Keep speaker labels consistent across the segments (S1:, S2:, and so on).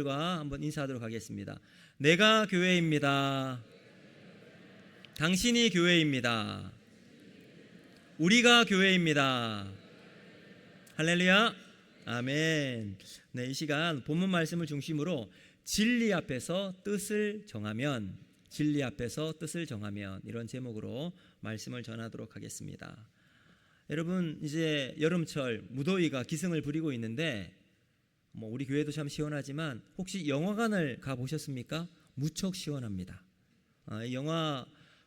S1: 과 한번 인사하도록 하겠습니다. 내가 교회입니다. 당신이 교회입니다. 우리가 교회입니다. 할렐루야. 아멘. 네, 이 시간 본문 말씀을 중심으로 진리 앞에서 뜻을 정하면, 진리 앞에서 뜻을 정하면, 이런 제목으로 말씀을 전하도록 하겠습니다. 여러분, 이제 여름철 무더위가 기승을 부리고 있는데 우리 교회도 참 시원하지만 혹시 영화관을 가보셨습니까? 무척 시원합니다.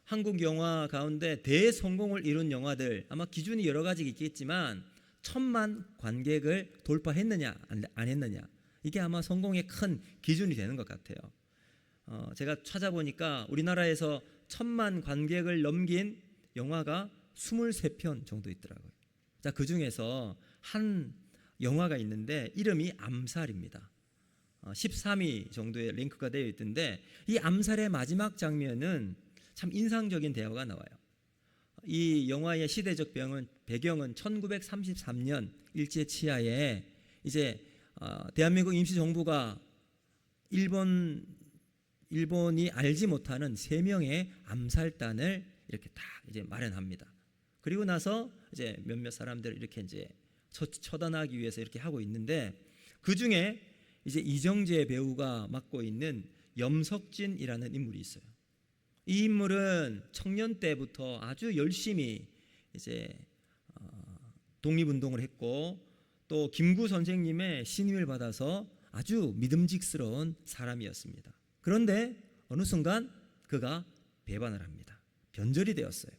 S1: 한국 영화 가운데 대성공을 이룬 영화들, 아마 기준이 여러 가지 있겠지만 1,000만 관객을 돌파했느냐 안 했느냐, 이게 아마 성공의 큰 기준이 되는 것 같아요. 제가 찾아보니까 우리나라에서 1,000만 관객을 넘긴 영화가 23편 정도 있더라고요. 자, 그 중에서 한 영화가 있는데 이름이 암살입니다. 13위 정도의 랭크가 되어 있던데, 이 암살의 마지막 장면은 참 인상적인 대화가 나와요. 이 영화의 시대적 배경은 1933년 일제치하에 이제 대한민국 임시정부가 일본이 알지 못하는 3명의 암살단을 이렇게 딱 이제 마련합니다. 그리고 나서 이제 몇몇 사람들을 이렇게 이제 처단하기 위해서 이렇게 하고 있는데, 그 중에 이제 이정재 배우가 맡고 있는 염석진이라는 인물이 있어요. 이 인물은 청년 때부터 아주 열심히 이제 독립운동을 했고, 또 김구 선생님의 신임을 받아서 아주 믿음직스러운 사람이었습니다. 그런데 어느 순간 그가 배반을 합니다. 변절이 되었어요.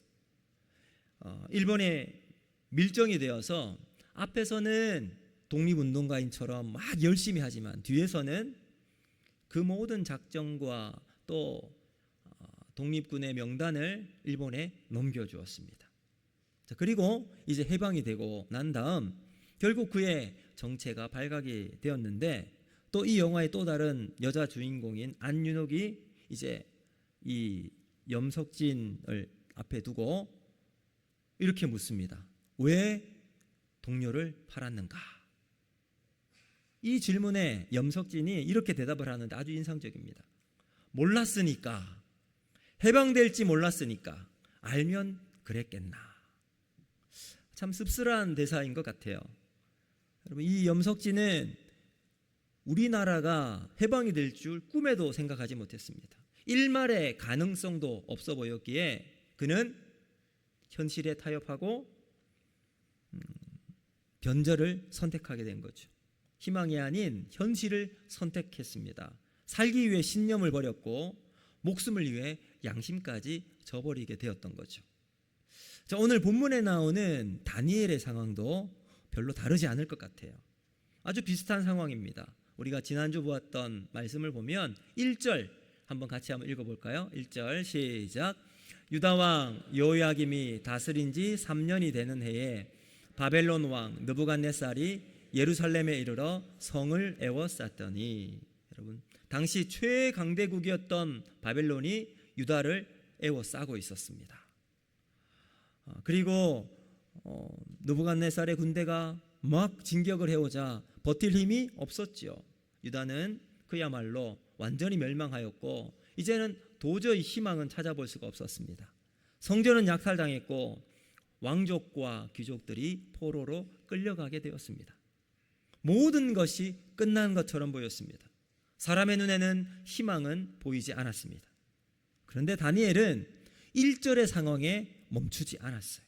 S1: 일본에 밀정이 되어서 앞에서는 독립운동가인처럼 막 열심히 하지만 뒤에서는 그 모든 작정과 또 독립군의 명단을 일본에 넘겨주었습니다. 그리고 이제 해방이 되고 난 다음 결국 그의 정체가 발각이 되었는데, 또 이 영화의 또 다른 여자 주인공인 안윤옥이 이제 이 염석진을 앞에 두고 이렇게 묻습니다. 왜 동료를 팔았는가? 이 질문에 염석진이 이렇게 대답을 하는데 아주 인상적입니다. 몰랐으니까, 해방될지 몰랐으니까, 알면 그랬겠나. 참 씁쓸한 대사인 것 같아요. 여러분, 이 염석진은 우리나라가 해방이 될 줄 꿈에도 생각하지 못했습니다. 일말의 가능성도 없어 보였기에 그는 현실에 타협하고 변절을 선택하게 된 거죠. 희망이 아닌 현실을 선택했습니다. 살기 위해 신념을 버렸고 목숨을 위해 양심까지 저버리게 되었던 거죠. 자, 오늘 본문에 나오는 다니엘의 상황도 별로 다르지 않을 것 같아요. 아주 비슷한 상황입니다. 우리가 지난주 보았던 말씀을 보면 1절 한번 같이 한번 읽어볼까요? 1절 시작. 유다왕 여호야김이 다스린 지 3년이 되는 해에 바벨론 왕 느부갓네살이 예루살렘에 이르러 성을 에워쌌더니, 여러분, 당시 최강대국이었던 바벨론이 유다를 에워싸고 있었습니다. 그리고 느부갓네살의 군대가 막 진격을 해오자 버틸 힘이 없었죠. 유다는 그야말로 완전히 멸망하였고 이제는 도저히 희망은 찾아볼 수가 없었습니다. 성전은 약탈당했고 왕족과 귀족들이 포로로 끌려가게 되었습니다. 모든 것이 끝난 것처럼 보였습니다. 사람의 눈에는 희망은 보이지 않았습니다. 그런데 다니엘은 1절의 상황에 멈추지 않았어요.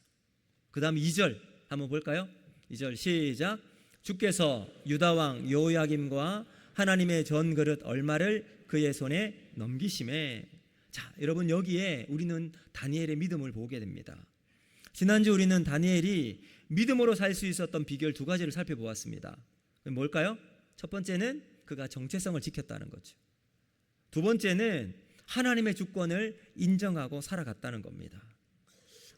S1: 그 다음 2절 한번 볼까요? 2절 시작. 주께서 유다왕 여호야김과 하나님의 전그릇 얼마를 그의 손에 넘기심에. 자, 여러분, 여기에 우리는 다니엘의 믿음을 보게 됩니다. 지난주 우리는 다니엘이 믿음으로 살 수 있었던 비결 2가지를 살펴보았습니다. 뭘까요? 첫 번째는 그가 정체성을 지켰다는 거죠. 두 번째는 하나님의 주권을 인정하고 살아갔다는 겁니다.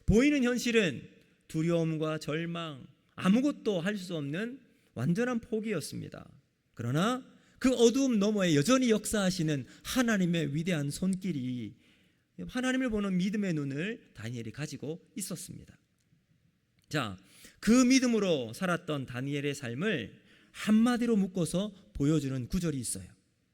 S1: 보이는 현실은 두려움과 절망, 아무것도 할 수 없는 완전한 포기였습니다. 그러나 그 어두움 너머에 여전히 역사하시는 하나님의 위대한 손길이, 하나님을 보는 믿음의 눈을 다니엘이 가지고 있었습니다. 자, 그 믿음으로 살았던 다니엘의 삶을 한마디로 묶어서 보여주는 구절이 있어요.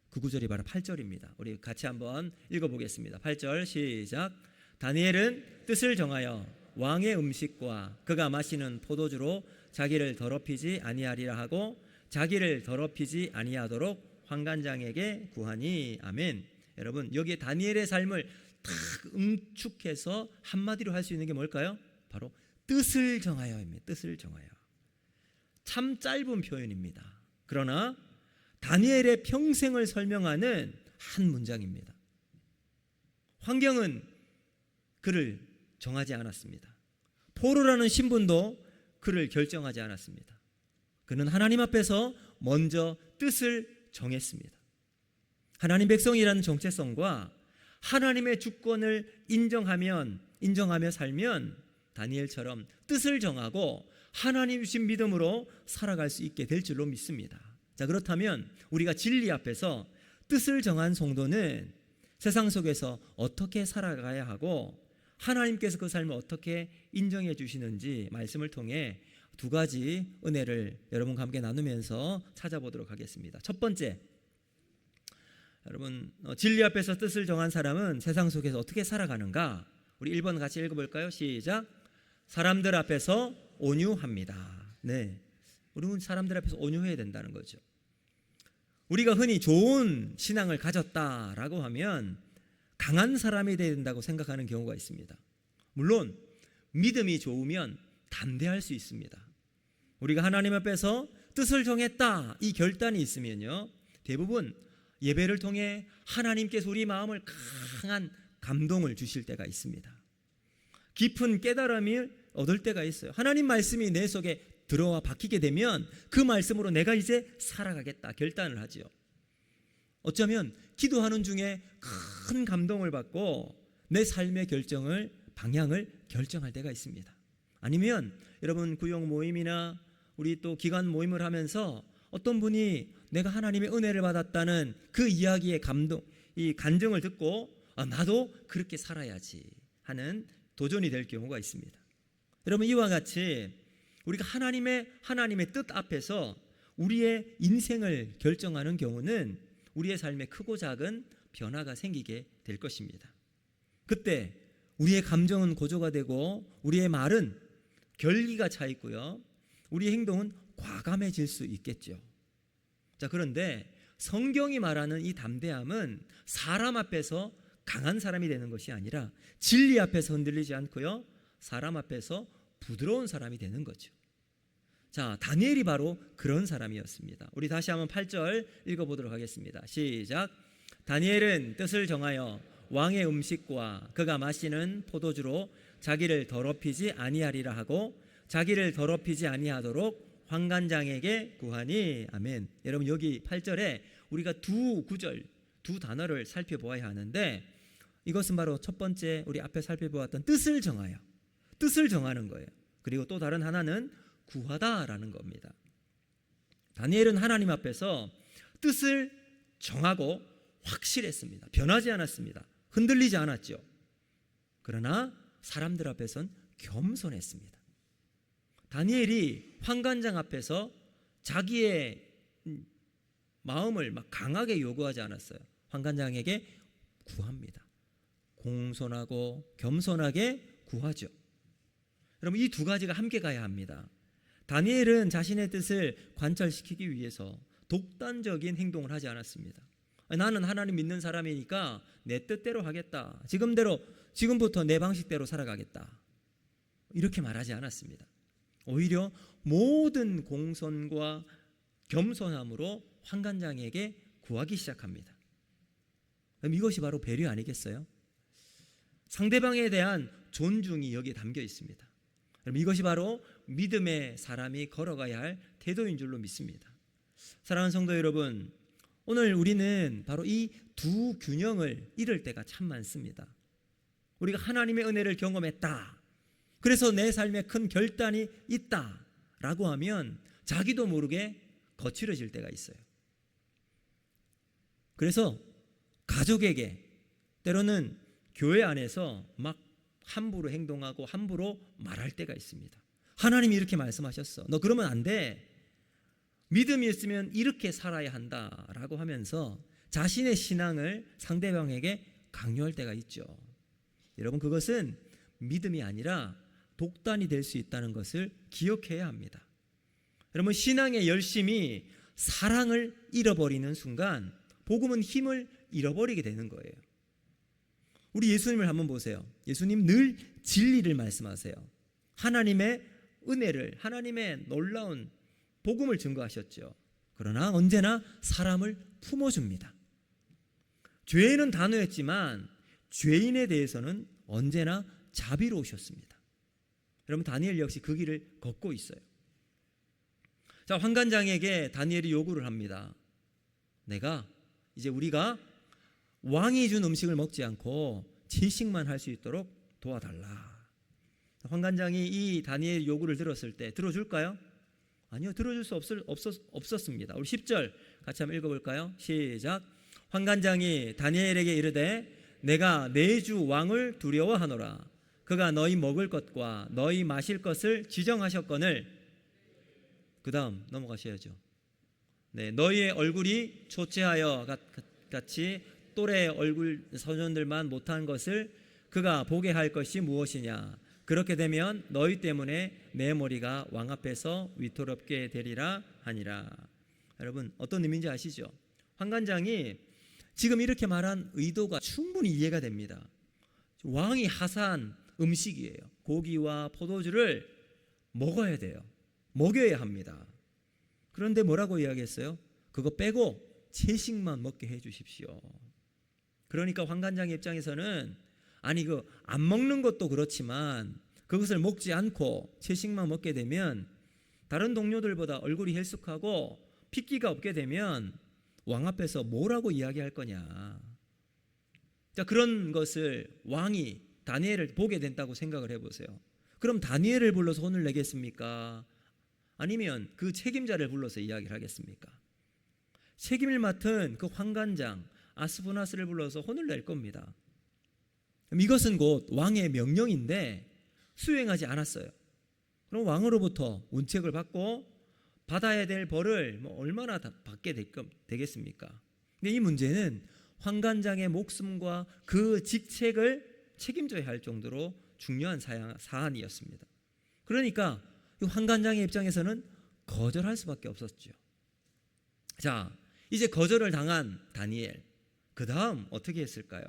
S1: 그 구절이 바로 8절입니다. 우리 같이 한번 읽어보겠습니다. 8절 시작. 다니엘은 뜻을 정하여 왕의 음식과 그가 마시는 포도주로 자기를 더럽히지 아니하리라 하고 자기를 더럽히지 아니하도록 환관장에게 구하니. 아멘. 여러분, 여기에 다니엘의 삶을 딱 응축해서 한마디로 할 수 있는 게 뭘까요? 바로 뜻을 정하여입니다. 뜻을 정하여. 참 짧은 표현입니다. 그러나 다니엘의 평생을 설명하는 한 문장입니다. 환경은 그를 정하지 않았습니다. 포로라는 신분도 그를 결정하지 않았습니다. 그는 하나님 앞에서 먼저 뜻을 정했습니다. 하나님 백성이라는 정체성과 하나님의 주권을 인정하며 살면 다니엘처럼 뜻을 정하고 하나님 주신 믿음으로 살아갈 수 있게 될 줄로 믿습니다. 자, 그렇다면 우리가 진리 앞에서 뜻을 정한 성도는 세상 속에서 어떻게 살아가야 하고 하나님께서 그 삶을 어떻게 인정해 주시는지 말씀을 통해 두 가지 은혜를 여러분과 함께 나누면서 찾아보도록 하겠습니다. 첫 번째, 여러분, 진리 앞에서 뜻을 정한 사람은 세상 속에서 어떻게 살아가는가? 우리 1번 같이 읽어볼까요? 시작. 사람들 앞에서 온유합니다. 네, 우리는 사람들 앞에서 온유해야 된다는 거죠. 우리가 흔히 좋은 신앙을 가졌다라고 하면 강한 사람이 되어야 된다고 생각하는 경우가 있습니다. 물론 믿음이 좋으면 담대할 수 있습니다. 우리가 하나님 앞에서 뜻을 정했다, 이 결단이 있으면요, 대부분 예배를 통해 하나님께서 우리 마음을 강한 감동을 주실 때가 있습니다. 깊은 깨달음을 얻을 때가 있어요. 하나님 말씀이 내 속에 들어와 박히게 되면 그 말씀으로 내가 이제 살아가겠다 결단을 하죠. 어쩌면 기도하는 중에 큰 감동을 받고 내 삶의 방향을 결정할 때가 있습니다. 아니면 여러분 구역 모임이나 우리 또 기관 모임을 하면서 어떤 분이 내가 하나님의 은혜를 받았다는 그 이야기의 이 간증을 듣고 나도 그렇게 살아야지 하는 도전이 될 경우가 있습니다. 여러분, 이와 같이 우리가 하나님의 뜻 앞에서 우리의 인생을 결정하는 경우는 우리의 삶에 크고 작은 변화가 생기게 될 것입니다. 그때 우리의 감정은 고조가 되고 우리의 말은 결기가 차 있고요, 우리의 행동은 과감해질 수 있겠죠. 자, 그런데 성경이 말하는 이 담대함은 사람 앞에서 강한 사람이 되는 것이 아니라 진리 앞에서 흔들리지 않고요, 사람 앞에서 부드러운 사람이 되는 거죠. 자, 다니엘이 바로 그런 사람이었습니다. 우리 다시 한번 8절 읽어보도록 하겠습니다. 시작. 다니엘은 뜻을 정하여 왕의 음식과 그가 마시는 포도주로 자기를 더럽히지 아니하리라 하고 자기를 더럽히지 아니하도록 환관장에게 구하니. 아멘. 여러분, 여기 8절에 우리가 두 단어를 살펴보아야 하는데, 이것은 바로 첫 번째 우리 앞에 살펴보았던 뜻을 정하는 거예요. 그리고 또 다른 하나는 구하다라는 겁니다. 다니엘은 하나님 앞에서 뜻을 정하고 확실했습니다. 변하지 않았습니다. 흔들리지 않았죠. 그러나 사람들 앞에선 겸손했습니다. 다니엘이 환관장 앞에서 자기의 마음을 막 강하게 요구하지 않았어요. 환관장에게 구합니다. 공손하고 겸손하게 구하죠. 여러분, 이 두 가지가 함께 가야 합니다. 다니엘은 자신의 뜻을 관철시키기 위해서 독단적인 행동을 하지 않았습니다. 나는 하나님 믿는 사람이니까 내 뜻대로 하겠다, 지금부터 내 방식대로 살아가겠다, 이렇게 말하지 않았습니다. 오히려 모든 공손과 겸손함으로 환관장에게 구하기 시작합니다. 그럼 이것이 바로 배려 아니겠어요? 상대방에 대한 존중이 여기에 담겨 있습니다. 그럼 이것이 바로 믿음의 사람이 걸어가야 할 태도인 줄로 믿습니다. 사랑하는 성도 여러분, 오늘 우리는 바로 이 두 균형을 잃을 때가 참 많습니다. 우리가 하나님의 은혜를 경험했다, 그래서 내 삶에 큰 결단이 있다 라고 하면 자기도 모르게 거칠어질 때가 있어요. 그래서 가족에게, 때로는 교회 안에서 막 함부로 행동하고 함부로 말할 때가 있습니다. 하나님이 이렇게 말씀하셨어, 너 그러면 안 돼, 믿음이 있으면 이렇게 살아야 한다라고 하면서 자신의 신앙을 상대방에게 강요할 때가 있죠. 여러분, 그것은 믿음이 아니라 독단이 될 수 있다는 것을 기억해야 합니다. 여러분, 신앙의 열심이 사랑을 잃어버리는 순간 복음은 힘을 잃어버리게 되는 거예요. 우리 예수님을 한번 보세요. 예수님 늘 진리를 말씀하세요. 하나님의 은혜를, 하나님의 놀라운 복음을 증거하셨죠. 그러나 언제나 사람을 품어줍니다. 죄는 단호했지만 죄인에 대해서는 언제나 자비로우셨습니다. 여러분, 다니엘 역시 그 길을 걷고 있어요. 자, 환관장에게 다니엘이 요구를 합니다. 우리가 왕이 준 음식을 먹지 않고 채식만 할 수 있도록 도와달라. 환관장이 이 다니엘 요구를 들었을 때 들어줄까요? 아니요, 들어줄 수 없었습니다. 우리 10절 같이 한번 읽어볼까요? 시작. 환관장이 다니엘에게 이르되 내가 내 주 왕을 두려워하노라. 그가 너희 먹을 것과 너희 마실 것을 지정하셨거늘. 그 다음 넘어가셔야죠. 네, 너희의 얼굴이 초췌하여 같이 또래 얼굴 소년들만 못한 것을 그가 보게 할 것이 무엇이냐. 그렇게 되면 너희 때문에 내 머리가 왕 앞에서 위태롭게 되리라 하니라. 여러분, 어떤 의미인지 아시죠? 환관장이 지금 이렇게 말한 의도가 충분히 이해가 됩니다. 왕이 하사한 음식이에요. 고기와 포도주를 먹어야 돼요. 먹여야 합니다. 그런데 뭐라고 이야기했어요? 그거 빼고 채식만 먹게 해 주십시오. 그러니까 환관장의 입장에서는 아니, 안 먹는 것도 그렇지만 그것을 먹지 않고 채식만 먹게 되면 다른 동료들보다 얼굴이 헬쑥하고 핏기가 없게 되면 왕 앞에서 뭐라고 이야기할 거냐. 자, 그런 것을 왕이 다니엘을 보게 된다고 생각을 해보세요. 그럼 다니엘을 불러서 혼을 내겠습니까? 아니면 그 책임자를 불러서 이야기를 하겠습니까? 책임을 맡은 그 환관장 아스푸나스를 불러서 혼을 낼 겁니다. 이것은 곧 왕의 명령인데 수행하지 않았어요. 그럼 왕으로부터 운책을 받고 받아야 될 벌을 얼마나 받게 되겠습니까? 근데 이 문제는 환관장의 목숨과 그 직책을 책임져야 할 정도로 중요한 사안이었습니다. 그러니까 이 환관장의 입장에서는 거절할 수밖에 없었죠. 자, 이제 거절을 당한 다니엘, 그 다음 어떻게 했을까요?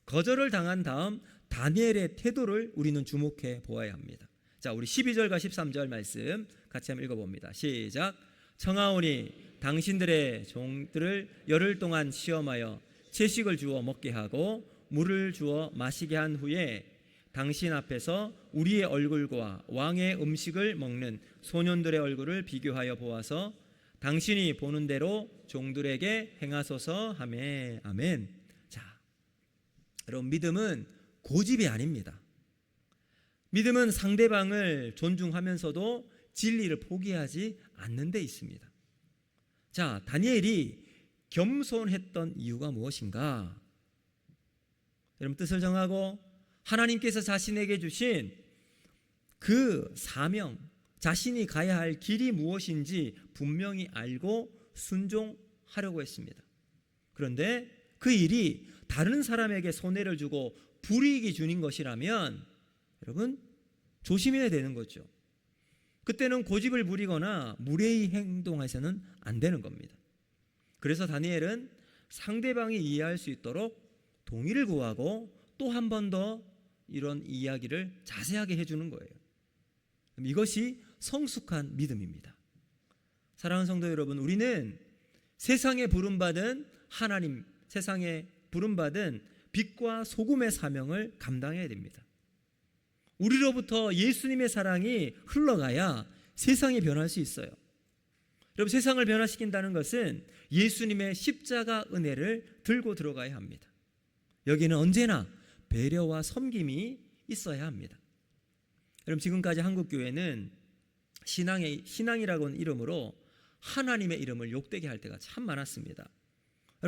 S1: 거절을 당한 다음 다니엘의 태도를 우리는 주목해 보아야 합니다. 자, 우리 12절과 13절 말씀 같이 한번 읽어봅니다. 시작. 청하오니 당신들의 종들을 열흘 동안 시험하여 채식을 주어 먹게 하고 물을 주어 마시게 한 후에 당신 앞에서 우리의 얼굴과 왕의 음식을 먹는 소년들의 얼굴을 비교하여 보아서 당신이 보는 대로 종들에게 행하소서 하매. 아멘. 자, 여러분, 믿음은 고집이 아닙니다. 믿음은 상대방을 존중하면서도 진리를 포기하지 않는 데 있습니다. 자, 다니엘이 겸손했던 이유가 무엇인가? 여러분, 뜻을 정하고 하나님께서 자신에게 주신 그 사명, 자신이 가야 할 길이 무엇인지 분명히 알고 순종하려고 했습니다. 그런데 그 일이 다른 사람에게 손해를 주고 불이익이 주는 것이라면 여러분, 조심해야 되는 거죠. 그때는 고집을 부리거나 무례히 행동해서는 안 되는 겁니다. 그래서 다니엘은 상대방이 이해할 수 있도록 동의를 구하고 또 한 번 더 이런 이야기를 자세하게 해주는 거예요. 이것이 성숙한 믿음입니다. 사랑하는 성도 여러분, 우리는 세상에 부름받은 하나님, 세상에 부름받은 빛과 소금의 사명을 감당해야 됩니다. 우리로부터 예수님의 사랑이 흘러가야 세상이 변할 수 있어요. 여러분, 세상을 변화시킨다는 것은 예수님의 십자가 은혜를 들고 들어가야 합니다. 여기는 언제나 배려와 섬김이 있어야 합니다. 여러분, 지금까지 한국교회는 신앙이라고 하는 이름으로 하나님의 이름을 욕되게 할 때가 참 많았습니다.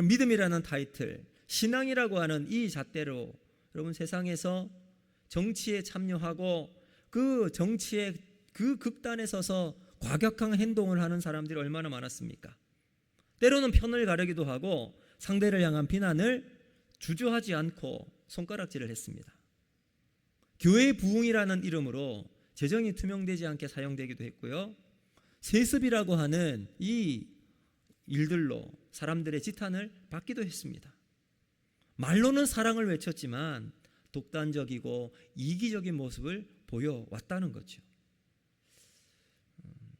S1: 믿음이라는 타이틀, 신앙이라고 하는 이 잣대로 여러분, 세상에서 정치에 참여하고 그 정치의 그 극단에 서서 과격한 행동을 하는 사람들이 얼마나 많았습니까? 때로는 편을 가르기도 하고 상대를 향한 비난을 주저하지 않고 손가락질을 했습니다. 교회 부흥이라는 이름으로 재정이 투명되지 않게 사용되기도 했고요. 세습이라고 하는 이 일들로 사람들의 지탄을 받기도 했습니다. 말로는 사랑을 외쳤지만 독단적이고 이기적인 모습을 보여왔다는 거죠.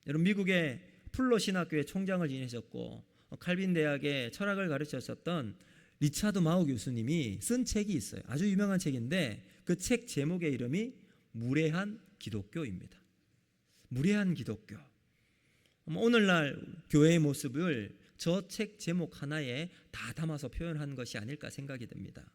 S1: 여러분, 미국의 풀로 신학교의 총장을 지내셨고 칼빈 대학의 철학을 가르쳤었던 리차드 마우 교수님이 쓴 책이 있어요. 아주 유명한 책인데 그 책 제목의 이름이 무례한 기독교입니다. 무례한 기독교. 오늘날 교회의 모습을 저 책 제목 하나에 다 담아서 표현한 것이 아닐까 생각이 됩니다.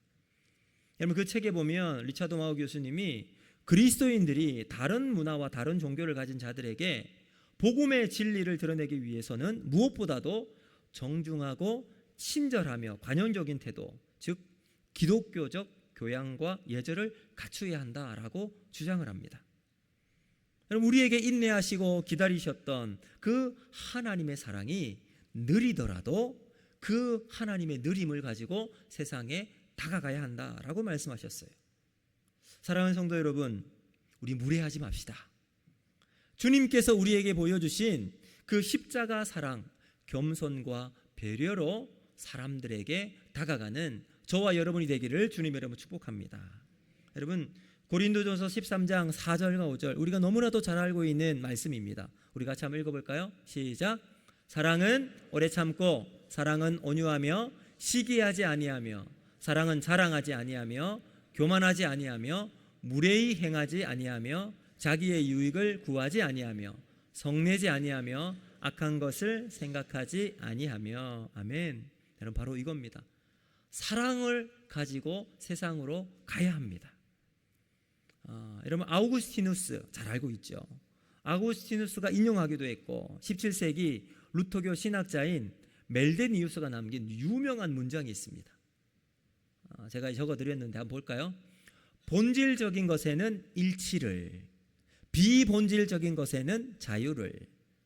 S1: 여러분, 그 책에 보면 리차드 마우 교수님이 그리스도인들이 다른 문화와 다른 종교를 가진 자들에게 복음의 진리를 드러내기 위해서는 무엇보다도 정중하고 친절하며 관용적인 태도, 즉 기독교적 교양과 예절을 갖추어야 한다라고 주장을 합니다. 여러분, 우리에게 인내하시고 기다리셨던 그 하나님의 사랑이 느리더라도 그 하나님의 느림을 가지고 세상에 다가가야 한다라고 말씀하셨어요. 사랑하는 성도 여러분, 우리 무례하지 맙시다. 주님께서 우리에게 보여주신 그 십자가 사랑, 겸손과 배려로 사람들에게 다가가는 저와 여러분이 되기를 주님 여러분 축복합니다. 여러분, 고린도전서 13장 4절과 5절, 우리가 너무나도 잘 알고 있는 말씀입니다. 우리 같이 한번 읽어볼까요? 시작. 사랑은 오래 참고, 사랑은 온유하며 시기하지 아니하며, 사랑은 자랑하지 아니하며 교만하지 아니하며 무례히 행하지 아니하며 자기의 유익을 구하지 아니하며 성내지 아니하며 악한 것을 생각하지 아니하며. 아멘. 여러분, 바로 이겁니다. 사랑을 가지고 세상으로 가야 합니다. 여러분, 아우구스티누스 잘 알고 있죠. 아우구스티누스가 인용하기도 했고 17세기 루터교 신학자인 멜데니우스가 남긴 유명한 문장이 있습니다. 제가 적어드렸는데 한번 볼까요? 본질적인 것에는 일치를, 비본질적인 것에는 자유를,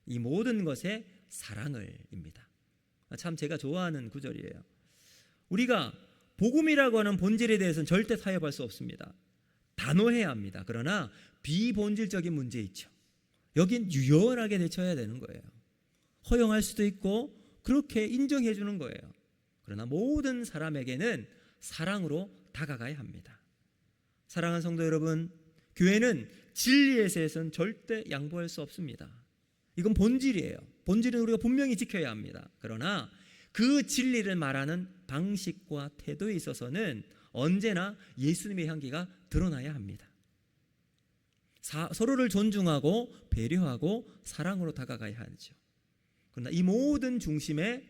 S1: 이 모든 것에 사랑을입니다. 참 제가 좋아하는 구절이에요. 우리가 복음이라고 하는 본질에 대해서는 절대 타협할 수 없습니다. 단호해야 합니다. 그러나 비본질적인 문제 있죠. 여긴 유연하게 대처해야 되는 거예요. 허용할 수도 있고 그렇게 인정해 주는 거예요. 그러나 모든 사람에게는 사랑으로 다가가야 합니다. 사랑하는 성도 여러분, 교회는 진리에 대해서는 절대 양보할 수 없습니다. 이건 본질이에요. 본질은 우리가 분명히 지켜야 합니다. 그러나 그 진리를 말하는 방식과 태도에 있어서는 언제나 예수님의 향기가 드러나야 합니다. 서로를 존중하고 배려하고 사랑으로 다가가야 하죠. 그러나 이 모든 중심에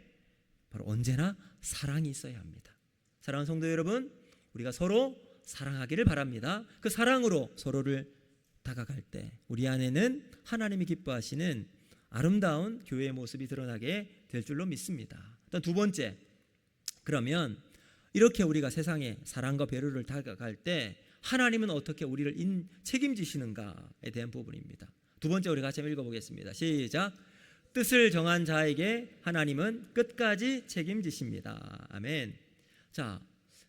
S1: 바로 언제나 사랑이 있어야 합니다. 사랑하는 성도 여러분, 우리가 서로 사랑하기를 바랍니다. 그 사랑으로 서로를 다가갈 때 우리 안에는 하나님이 기뻐하시는 아름다운 교회의 모습이 드러나게 될 줄로 믿습니다. 일단 두 번째, 그러면 이렇게 우리가 세상에 사랑과 배려를 다가갈 때 하나님은 어떻게 우리를 책임지시는가에 대한 부분입니다. 두 번째, 우리 같이 한번 읽어보겠습니다. 시작. 뜻을 정한 자에게 하나님은 끝까지 책임지십니다. 아멘. 자,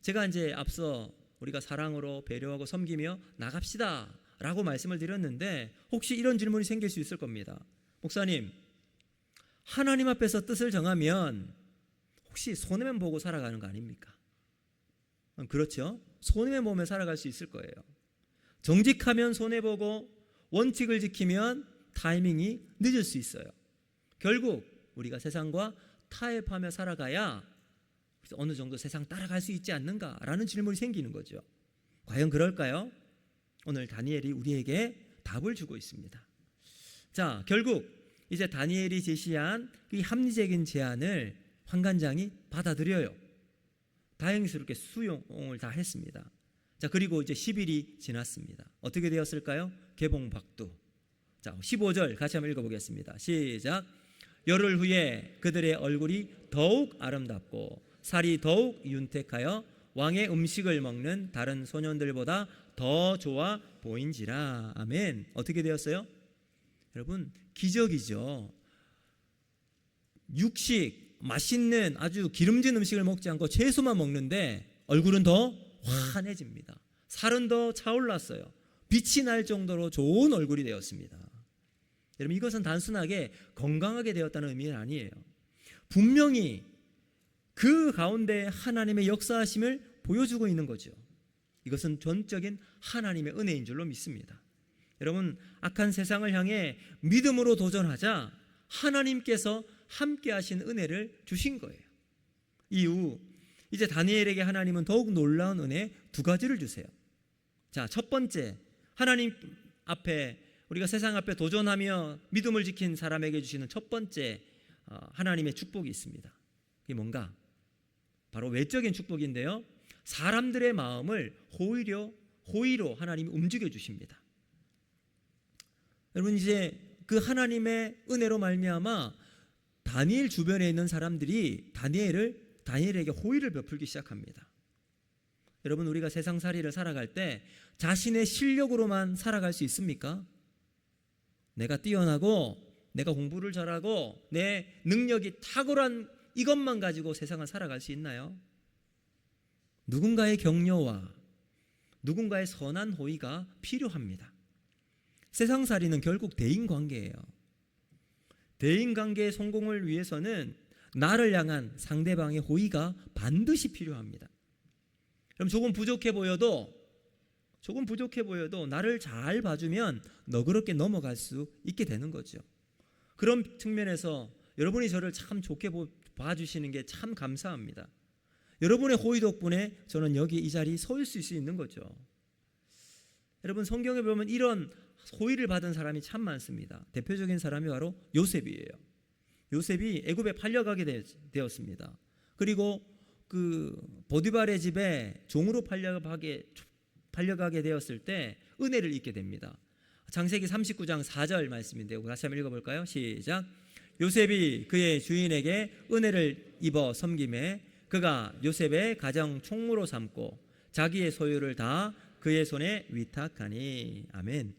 S1: 제가 이제 앞서 우리가 사랑으로 배려하고 섬기며 나갑시다 라고 말씀을 드렸는데 혹시 이런 질문이 생길 수 있을 겁니다. 목사님, 하나님 앞에서 뜻을 정하면 혹시 손해만 보고 살아가는 거 아닙니까? 그렇죠. 손해만 보면 살아갈 수 있을 거예요. 정직하면 손해보고 원칙을 지키면 타이밍이 늦을 수 있어요. 결국 우리가 세상과 타협하며 살아가야 어느 정도 세상 따라갈 수 있지 않는가라는 질문이 생기는 거죠. 과연 그럴까요? 오늘 다니엘이 우리에게 답을 주고 있습니다. 자, 결국 이제 다니엘이 제시한 이 합리적인 제안을 환관장이 받아들여요. 다행스럽게 수용을 다 했습니다. 자, 그리고 이제 10일이 지났습니다. 어떻게 되었을까요? 개봉박두. 자, 15절 같이 한번 읽어보겠습니다. 시작. 열흘 후에 그들의 얼굴이 더욱 아름답고 살이 더욱 윤택하여 왕의 음식을 먹는 다른 소년들보다 더 좋아 보인지라. 아멘. 어떻게 되었어요? 여러분, 기적이죠. 육식, 맛있는 아주 기름진 음식을 먹지 않고 채소만 먹는데 얼굴은 더 환해집니다. 살은 더 차올랐어요. 빛이 날 정도로 좋은 얼굴이 되었습니다. 여러분, 이것은 단순하게 건강하게 되었다는 의미는 아니에요. 분명히 그 가운데 하나님의 역사하심을 보여주고 있는 거죠. 이것은 전적인 하나님의 은혜인 줄로 믿습니다. 여러분, 악한 세상을 향해 믿음으로 도전하자 하나님께서 함께 하신 은혜를 주신 거예요. 이후 이제 다니엘에게 하나님은 더욱 놀라운 은혜 두 가지를 주세요. 자, 첫 번째, 하나님 앞에, 우리가 세상 앞에 도전하며 믿음을 지킨 사람에게 주시는 첫 번째 하나님의 축복이 있습니다. 그게 뭔가? 바로 외적인 축복인데요, 사람들의 마음을 호의로 하나님이 움직여 주십니다. 여러분, 이제 그 하나님의 은혜로 말미암아 다니엘 주변에 있는 사람들이 다니엘에게 호의를 베풀기 시작합니다. 여러분, 우리가 세상살이를 살아갈 때 자신의 실력으로만 살아갈 수 있습니까? 내가 뛰어나고 내가 공부를 잘하고 내 능력이 탁월한 이것만 가지고 세상을 살아갈 수 있나요? 누군가의 격려와 누군가의 선한 호의가 필요합니다. 세상살이는 결국 대인관계예요. 대인관계의 성공을 위해서는 나를 향한 상대방의 호의가 반드시 필요합니다. 그럼 조금 부족해 보여도 나를 잘 봐주면 너그럽게 넘어갈 수 있게 되는 거죠. 그런 측면에서 여러분이 저를 참 좋게 봐주시는 게 참 감사합니다. 여러분의 호의 덕분에 저는 여기 이 자리에 서 있을 수 있는 거죠. 여러분, 성경에 보면 이런 호의를 받은 사람이 참 많습니다. 대표적인 사람이 바로 요셉이에요. 요셉이 애굽에 팔려가게 되었습니다. 그리고 그 보디발의 집에 종으로 팔려가게 되었을 때 은혜를 잊게 됩니다. 창세기 39장 4절 말씀인데요, 다시 한번 읽어볼까요? 시작. 요셉이 그의 주인에게 은혜를 입어 섬김에 그가 요셉의 가정 총무로 삼고 자기의 소유를 다 그의 손에 위탁하니. 아멘.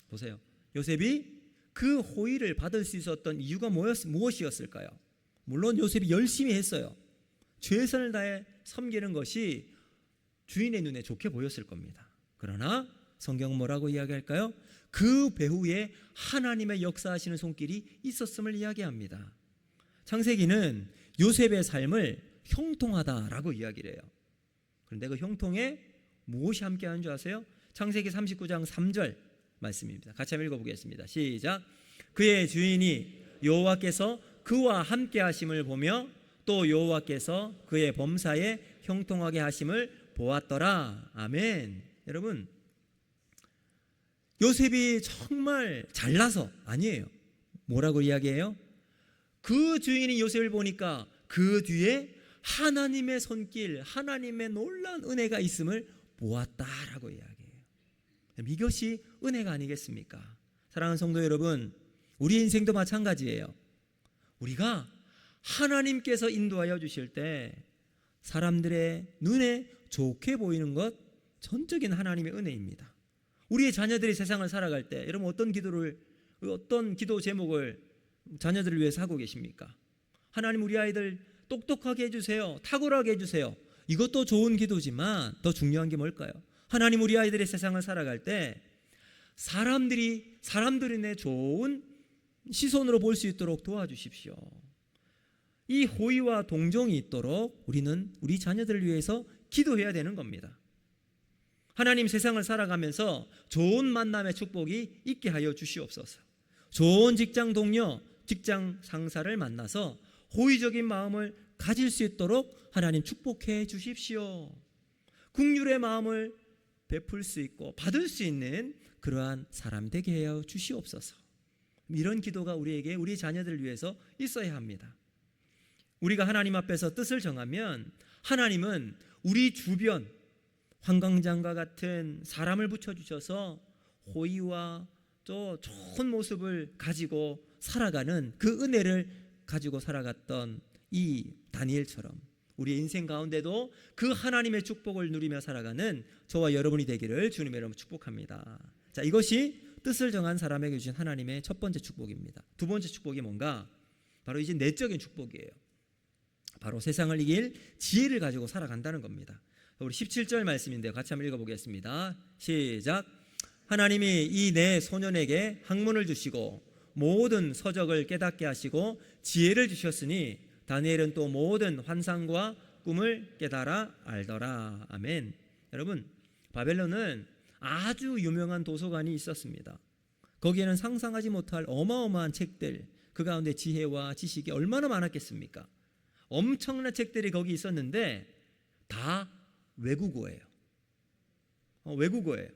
S1: 보세요, 요셉이 그 호의를 받을 수 있었던 이유가 무엇이었을까요? 물론 요셉이 열심히 했어요. 최선을 다해 섬기는 것이 주인의 눈에 좋게 보였을 겁니다. 그러나 성경은 뭐라고 이야기할까요? 그 배후에 하나님의 역사하시는 손길이 있었음을 이야기합니다. 창세기는 요셉의 삶을 형통하다라고 이야기를 해요. 그런데 그 형통에 무엇이 함께하는 줄 아세요? 창세기 39장 3절 말씀입니다. 같이 한번 읽어보겠습니다. 시작. 그의 주인이 여호와께서 그와 함께 하심을 보며 또 여호와께서 그의 범사에 형통하게 하심을 보았더라. 아멘. 여러분, 요셉이 정말 잘나서 아니에요. 뭐라고 이야기해요? 그 주인이 요셉을 보니까 그 뒤에 하나님의 손길, 하나님의 놀라운 은혜가 있음을 보았다라고 이야기해요. 이것이 은혜가 아니겠습니까? 사랑하는 성도 여러분, 우리 인생도 마찬가지예요. 우리가 하나님께서 인도하여 주실 때 사람들의 눈에 좋게 보이는 것, 전적인 하나님의 은혜입니다. 우리의 자녀들이 세상을 살아갈 때 여러분, 어떤 기도 제목을 자녀들을 위해서 하고 계십니까? 하나님, 우리 아이들 똑똑하게 해주세요, 탁월하게 해주세요. 이것도 좋은 기도지만 더 중요한 게 뭘까요? 하나님, 우리 아이들이 세상을 살아갈 때 사람들이 내 좋은 시선으로 볼 수 있도록 도와주십시오. 이 호의와 동정이 있도록 우리는 우리 자녀들을 위해서 기도해야 되는 겁니다. 하나님, 세상을 살아가면서 좋은 만남의 축복이 있게 하여 주시옵소서. 좋은 직장 동료, 직장 상사를 만나서 호의적인 마음을 가질 수 있도록 하나님 축복해 주십시오. 긍휼의 마음을 베풀 수 있고 받을 수 있는 그러한 사람 되게 하여 주시옵소서. 이런 기도가 우리에게, 우리 자녀들을 위해서 있어야 합니다. 우리가 하나님 앞에서 뜻을 정하면 하나님은 우리 주변 환광장과 같은 사람을 붙여주셔서 호의와 또 좋은 모습을 가지고 살아가는 그 은혜를 가지고 살아갔던 이 다니엘처럼 우리 인생 가운데도 그 하나님의 축복을 누리며 살아가는 저와 여러분이 되기를 주님의 이름으로 축복합니다. 자, 이것이 뜻을 정한 사람에게 주신 하나님의 첫 번째 축복입니다. 두 번째 축복이 뭔가? 바로 이제 내적인 축복이에요. 바로 세상을 이길 지혜를 가지고 살아간다는 겁니다. 우리 17절 말씀인데요. 같이 한번 읽어보겠습니다. 시작. 하나님이 이 네 소년에게 학문을 주시고 모든 서적을 깨닫게 하시고 지혜를 주셨으니 다니엘은 또 모든 환상과 꿈을 깨달아 알더라. 아멘. 여러분, 바벨론은 아주 유명한 도서관이 있었습니다. 거기에는 상상하지 못할 어마어마한 책들, 그 가운데 지혜와 지식이 얼마나 많았겠습니까? 엄청난 책들이 거기 있었는데 다 외국어예요. 외국어예요.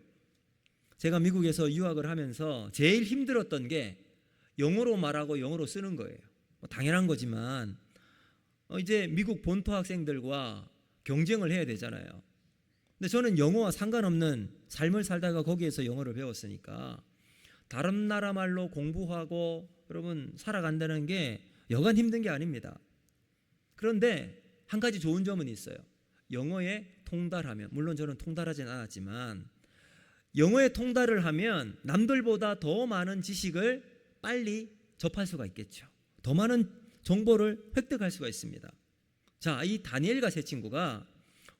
S1: 제가 미국에서 유학을 하면서 제일 힘들었던 게 영어로 말하고 영어로 쓰는 거예요. 당연한 거지만 이제 미국 본토 학생들과 경쟁을 해야 되잖아요. 근데 저는 영어와 상관없는 삶을 살다가 거기에서 영어를 배웠으니까 다른 나라 말로 공부하고 여러분 살아간다는 게 여간 힘든 게 아닙니다. 그런데 한 가지 좋은 점은 있어요. 영어에 통달하면, 물론 저는 통달하진 않았지만 영어에 통달을 하면 남들보다 더 많은 지식을 빨리 접할 수가 있겠죠. 더 많은 정보를 획득할 수가 있습니다. 자, 이 다니엘 같은 친구가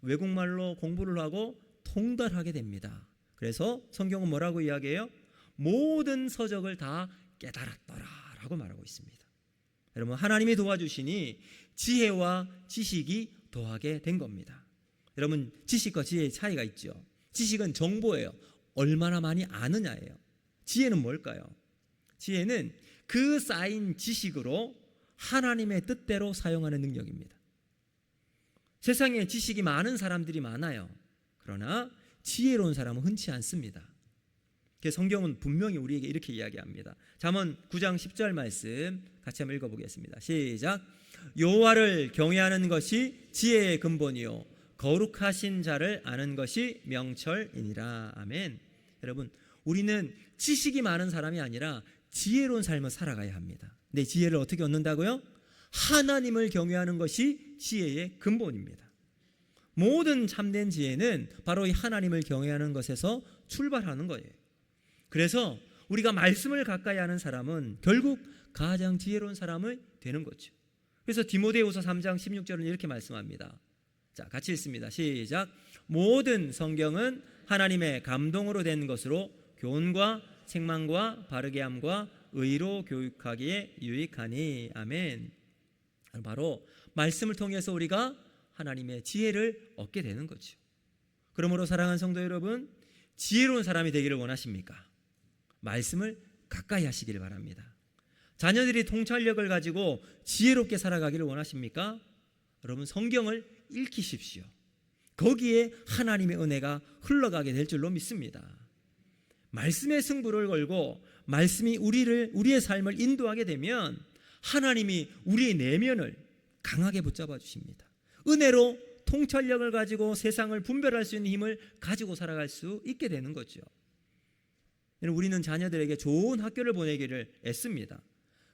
S1: 외국말로 공부를 하고 통달하게 됩니다. 그래서 성경은 뭐라고 이야기해요? 모든 서적을 다 깨달았더라 라고 말하고 있습니다. 여러분, 하나님이 도와주시니 지혜와 지식이 더하게 된 겁니다. 여러분, 지식과 지혜의 차이가 있죠. 지식은 정보예요. 얼마나 많이 아느냐예요. 지혜는 뭘까요? 지혜는 그 쌓인 지식으로 하나님의 뜻대로 사용하는 능력입니다. 세상에 지식이 많은 사람들이 많아요. 그러나 지혜로운 사람은 흔치 않습니다. 성경은 분명히 우리에게 이렇게 이야기합니다. 잠언 9장 10절 말씀 같이 한번 읽어보겠습니다. 시작. 여호와를 경외하는 것이 지혜의 근본이요 거룩하신 자를 아는 것이 명철이니라. 아멘. 여러분, 우리는 지식이 많은 사람이 아니라 지혜로운 삶을 살아가야 합니다. 내 지혜를 어떻게 얻는다고요? 하나님을 경외하는 것이 지혜의 근본입니다. 모든 참된 지혜는 바로 이 하나님을 경외하는 것에서 출발하는 거예요. 그래서 우리가 말씀을 가까이 하는 사람은 결국 가장 지혜로운 사람이 되는 거죠. 그래서 디모데후서 3장 16절은 이렇게 말씀합니다. 자, 같이 읽습니다. 시작. 모든 성경은 하나님의 감동으로 된 것으로 교훈과 책망과 바르게 함과 의로 교육하기에 유익하니. 아멘. 바로 말씀을 통해서 우리가 하나님의 지혜를 얻게 되는 거죠. 그러므로 사랑하는 성도 여러분, 지혜로운 사람이 되기를 원하십니까? 말씀을 가까이 하시길 바랍니다. 자녀들이 통찰력을 가지고 지혜롭게 살아가기를 원하십니까? 여러분, 성경을 읽히십시오. 거기에 하나님의 은혜가 흘러가게 될 줄로 믿습니다. 말씀의 승부를 걸고 말씀이 우리의 삶을 인도하게 되면 하나님이 우리의 내면을 강하게 붙잡아 주십니다. 은혜로 통찰력을 가지고 세상을 분별할 수 있는 힘을 가지고 살아갈 수 있게 되는 거죠. 우리는 자녀들에게 좋은 학교를 보내기를 애씁니다.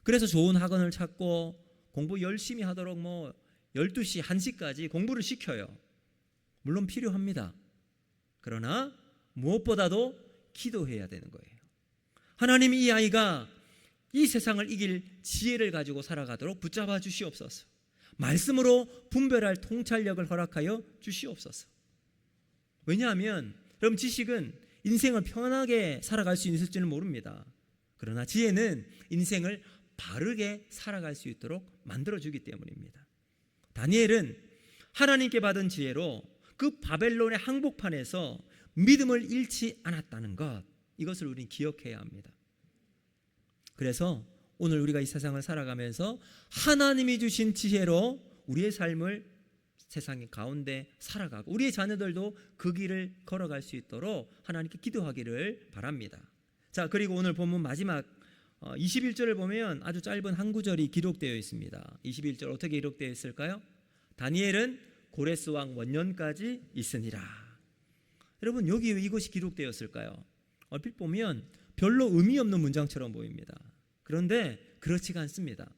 S1: 그래서 좋은 학원을 찾고 공부 열심히 하도록 12시, 1시까지 공부를 시켜요. 물론 필요합니다. 그러나 무엇보다도 기도해야 되는 거예요. 하나님이 이 아이가 이 세상을 이길 지혜를 가지고 살아가도록 붙잡아 주시옵소서. 말씀으로 분별할 통찰력을 허락하여 주시옵소서. 왜냐하면 여러분, 지식은 인생을 편하게 살아갈 수 있을지는 모릅니다. 그러나 지혜는 인생을 바르게 살아갈 수 있도록 만들어주기 때문입니다. 다니엘은 하나님께 받은 지혜로 그 바벨론의 항복판에서 믿음을 잃지 않았다는 것, 이것을 우리는 기억해야 합니다. 그래서 오늘 우리가 이 세상을 살아가면서 하나님이 주신 지혜로 우리의 삶을 세상 가운데 살아가고 우리의 자녀들도 그 길을 걸어갈 수 있도록 하나님께 기도하기를 바랍니다. 자, 그리고 오늘 본문 마지막 21절을 보면 아주 짧은 한 구절이 기록되어 있습니다. 21절 어떻게 기록되어 있을까요? 다니엘은 고레스 왕 원년까지 있으니라. 여러분, 여기 왜 이것이 기록되었을까요? 얼핏 보면 별로 의미 없는 문장처럼 보입니다. 그런데 그렇지가 않습니다.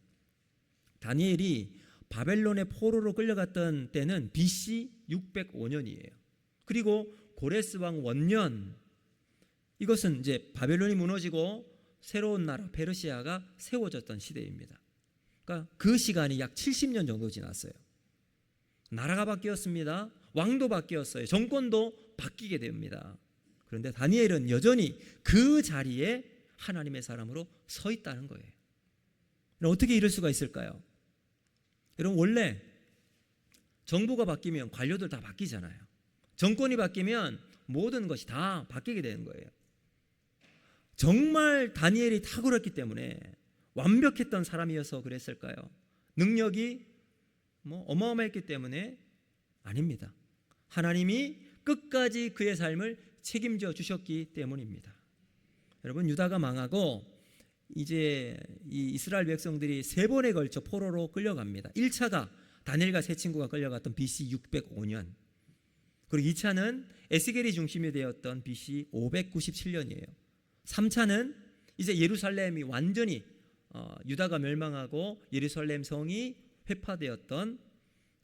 S1: 다니엘이 바벨론의 포로로 끌려갔던 때는 BC 605년이에요. 그리고 고레스 왕 원년, 이것은 이제 바벨론이 무너지고 새로운 나라 페르시아가 세워졌던 시대입니다. 그러니까 그 시간이 약 70년 정도 지났어요. 나라가 바뀌었습니다. 왕도 바뀌었어요. 정권도 바뀌게 됩니다. 그런데 다니엘은 여전히 그 자리에 하나님의 사람으로 서 있다는 거예요. 어떻게 이럴 수가 있을까요? 여러분, 원래 정부가 바뀌면 관료들 다 바뀌잖아요. 정권이 바뀌면 모든 것이 다 바뀌게 되는 거예요. 정말 다니엘이 탁월했기 때문에, 완벽했던 사람이어서 그랬을까요? 능력이 어마어마했기 때문에? 아닙니다. 하나님이 끝까지 그의 삶을 책임져 주셨기 때문입니다. 여러분, 유다가 망하고 이제 이 이스라엘 백성들이 3번에 걸쳐 포로로 끌려갑니다. 1차가 다니엘과 세 친구가 끌려갔던 BC 605년, 그리고 2차는 에스겔이 중심이 되었던 BC 597년이에요. 3차는 이제 예루살렘이 완전히 유다가 멸망하고 예루살렘 성이 회파되었던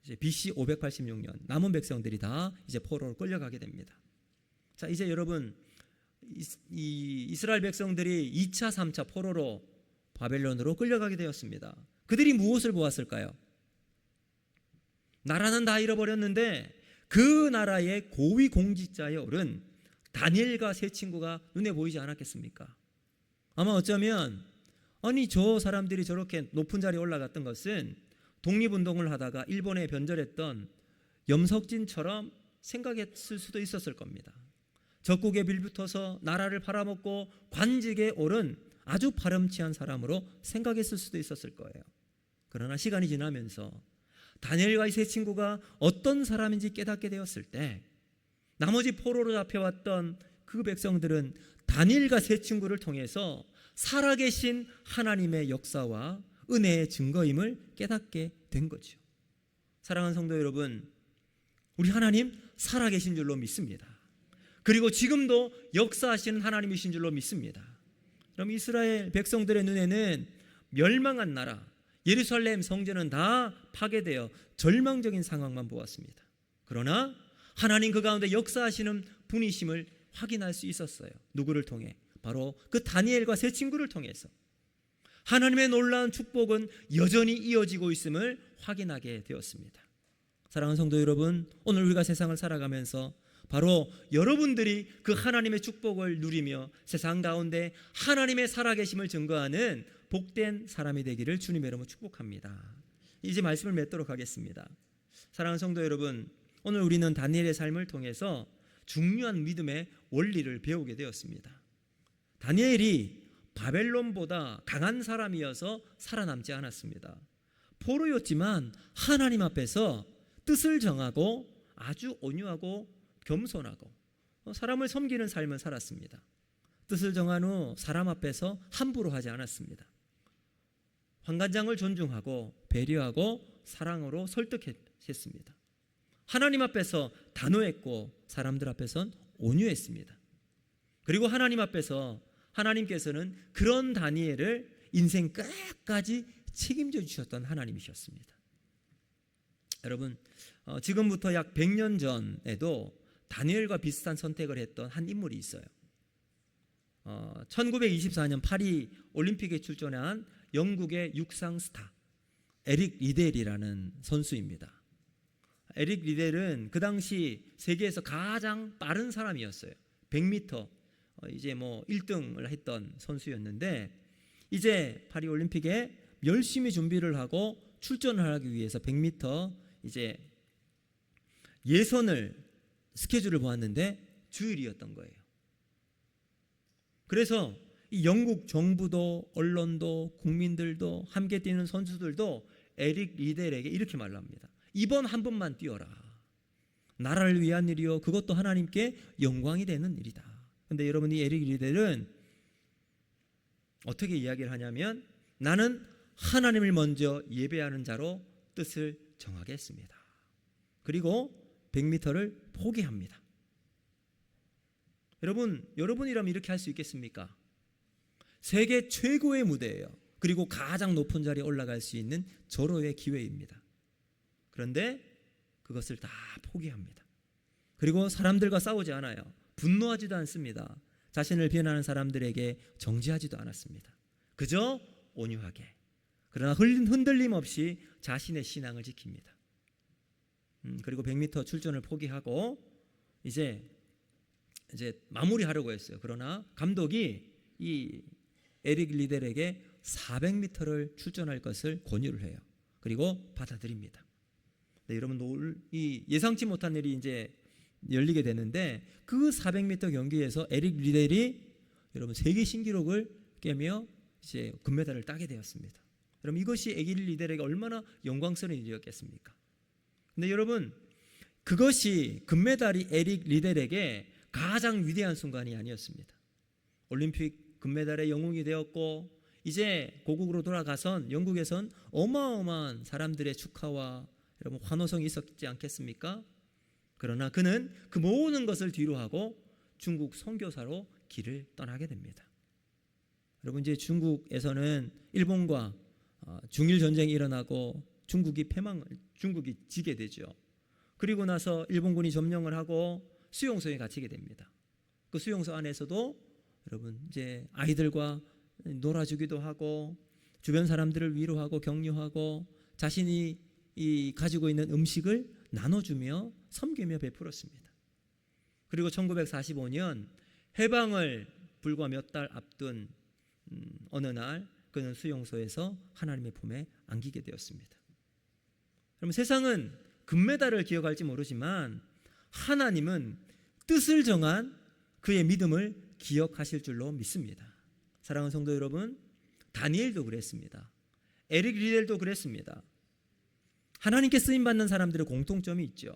S1: 이제 BC 586년, 남은 백성들이 다 이제 포로로 끌려가게 됩니다. 자, 이제 여러분, 이 이스라엘 백성들이 2차, 3차 포로로 바벨론으로 끌려가게 되었습니다. 그들이 무엇을 보았을까요? 나라는 다 잃어버렸는데 그 나라의 고위 공직자에 오른 다니엘과 세 친구가 눈에 보이지 않았겠습니까? 아마 어쩌면 아니, 저 사람들이 저렇게 높은 자리에 올라갔던 것은 독립운동을 하다가 일본에 변절했던 염석진처럼 생각했을 수도 있었을 겁니다. 적국에 빌붙어서 나라를 팔아먹고 관직에 오른 아주 파렴치한 사람으로 생각했을 수도 있었을 거예요. 그러나 시간이 지나면서 다니엘과 이 세 친구가 어떤 사람인지 깨닫게 되었을 때, 나머지 포로로 잡혀왔던 그 백성들은 다니엘과 세 친구를 통해서 살아계신 하나님의 역사와 은혜의 증거임을 깨닫게 된 거죠. 사랑하는 성도 여러분, 우리 하나님 살아계신 줄로 믿습니다. 그리고 지금도 역사하시는 하나님이신 줄로 믿습니다. 그럼 이스라엘 백성들의 눈에는 멸망한 나라, 예루살렘 성전은 다 파괴되어 절망적인 상황만 보았습니다. 그러나 하나님 그 가운데 역사하시는 분이심을 확인할 수 있었어요. 누구를 통해? 바로 그 다니엘과 세 친구를 통해서. 하나님의 놀라운 축복은 여전히 이어지고 있음을 확인하게 되었습니다. 사랑하는 성도 여러분, 오늘 우리가 세상을 살아가면서 바로 여러분들이 그 하나님의 축복을 누리며 세상 가운데 하나님의 살아계심을 증거하는 복된 사람이 되기를 주님의 이름으로 축복합니다. 이제 말씀을 맺도록 하겠습니다. 사랑하는 성도 여러분, 오늘 우리는 다니엘의 삶을 통해서 중요한 믿음의 원리를 배우게 되었습니다. 다니엘이 바벨론보다 강한 사람이어서 살아남지 않았습니다. 포로였지만 하나님 앞에서 뜻을 정하고 아주 온유하고 겸손하고 사람을 섬기는 삶을 살았습니다. 뜻을 정한 후 사람 앞에서 함부로 하지 않았습니다. 환관장을 존중하고 배려하고 사랑으로 설득했습니다. 하나님 앞에서 단호했고 사람들 앞에서는 온유했습니다. 그리고 하나님 앞에서 하나님께서는 그런 다니엘을 인생 끝까지 책임져 주셨던 하나님이셨습니다. 여러분, 지금부터 약 100년 전에도 다니엘과 비슷한 선택을 했던 한 인물이 있어요. 1924년 파리 올림픽에 출전한 영국의 육상 스타 에릭 리델이라는 선수입니다. 에릭 리델은 그 당시 세계에서 가장 빠른 사람이었어요. 100m 이제 1등을 했던 선수였는데, 이제 파리 올림픽에 열심히 준비를 하고 출전을 하기 위해서 100m 이제 예선을 스케줄을 보았는데 주일이었던 거예요. 그래서 이 영국 정부도 언론도 국민들도 함께 뛰는 선수들도 에릭 리델에게 이렇게 말합니다. 이번 한 번만 뛰어라. 나라를 위한 일이요, 그것도 하나님께 영광이 되는 일이다. 그런데 여러분, 이 에릭 리델은 어떻게 이야기를 하냐면, 나는 하나님을 먼저 예배하는 자로 뜻을 정하겠습니다. 그리고 100m를 포기합니다. 여러분이라면 이렇게 할 수 있겠습니까? 세계 최고의 무대예요. 그리고 가장 높은 자리에 올라갈 수 있는 절호의 기회입니다. 그런데 그것을 다 포기합니다. 그리고 사람들과 싸우지 않아요. 분노하지도 않습니다. 자신을 비난하는 사람들에게 정죄하지도 않았습니다. 그저 온유하게, 그러나 흔들림 없이 자신의 신앙을 지킵니다. 그리고 100m 출전을 포기하고 이제 마무리하려고 했어요. 그러나 감독이 이 에릭 리델에게 400m를 출전할 것을 권유를 해요. 그리고 받아들입니다. 네, 여러분 이 예상치 못한 일이 이제 열리게 되는데 그 400m 경기에서 에릭 리델이 여러분 세계 신기록을 깨며 이제 금메달을 따게 되었습니다. 여러분 이것이 에릭 리델에게 얼마나 영광스러운 일이었겠습니까? 근데 여러분 그것이 금메달이 에릭 리델에게 가장 위대한 순간이 아니었습니다. 올림픽 금메달의 영웅이 되었고 이제 고국으로 돌아가선 영국에선 어마어마한 사람들의 축하와 여러분 환호성이 있었지 않겠습니까? 그러나 그는 그 모든 것을 뒤로 하고 중국 선교사로 길을 떠나게 됩니다. 여러분 이제 중국에서는 일본과 중일 전쟁이 일어나고 중국이 지게 되죠. 그리고 나서 일본군이 점령을 하고 수용소에 갇히게 됩니다. 그 수용소 안에서도 여러분 이제 아이들과 놀아주기도 하고 주변 사람들을 위로하고 격려하고 자신이 가지고 있는 음식을 나눠주며 섬기며 베풀었습니다. 그리고 1945년 해방을 불과 몇 달 앞둔 어느 날 그는 수용소에서 하나님의 품에 안기게 되었습니다. 그럼 세상은 금메달을 기억할지 모르지만 하나님은 뜻을 정한 그의 믿음을 기억하실 줄로 믿습니다. 사랑하는 성도 여러분, 다니엘도 그랬습니다. 에릭 리델도 그랬습니다. 하나님께 쓰임받는 사람들의 공통점이 있죠.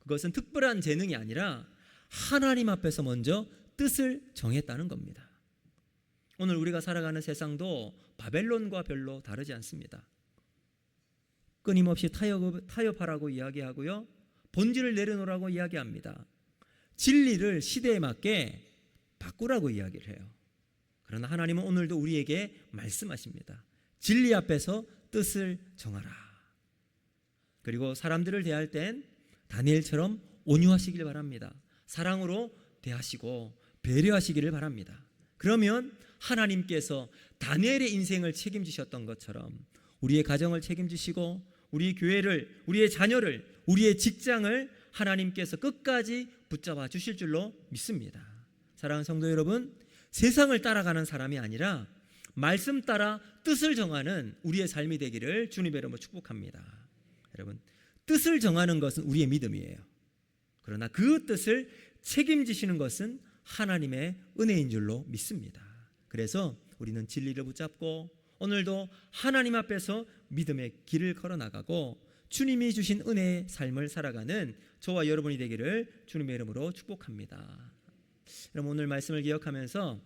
S1: 그것은 특별한 재능이 아니라 하나님 앞에서 먼저 뜻을 정했다는 겁니다. 오늘 우리가 살아가는 세상도 바벨론과 별로 다르지 않습니다. 끊임없이 타협하라고 이야기하고요, 본질을 내려놓으라고 이야기합니다. 진리를 시대에 맞게 바꾸라고 이야기를 해요. 그러나 하나님은 오늘도 우리에게 말씀하십니다. 진리 앞에서 뜻을 정하라. 그리고 사람들을 대할 땐 다니엘처럼 온유하시길 바랍니다. 사랑으로 대하시고 배려하시기를 바랍니다. 그러면 하나님께서 다니엘의 인생을 책임지셨던 것처럼 우리의 가정을 책임지시고 우리 교회를, 우리의 자녀를, 우리의 직장을 하나님께서 끝까지 붙잡아 주실 줄로 믿습니다. 사랑하는 성도 여러분, 세상을 따라가는 사람이 아니라 말씀 따라 뜻을 정하는 우리의 삶이 되기를 주님의 이름으로 축복합니다. 여러분, 뜻을 정하는 것은 우리의 믿음이에요. 그러나 그 뜻을 책임지시는 것은 하나님의 은혜인 줄로 믿습니다. 그래서 우리는 진리를 붙잡고 오늘도 하나님 앞에서 믿음의 길을 걸어나가고 주님이 주신 은혜의 삶을 살아가는 저와 여러분이 되기를 주님의 이름으로 축복합니다. 여러분 오늘 말씀을 기억하면서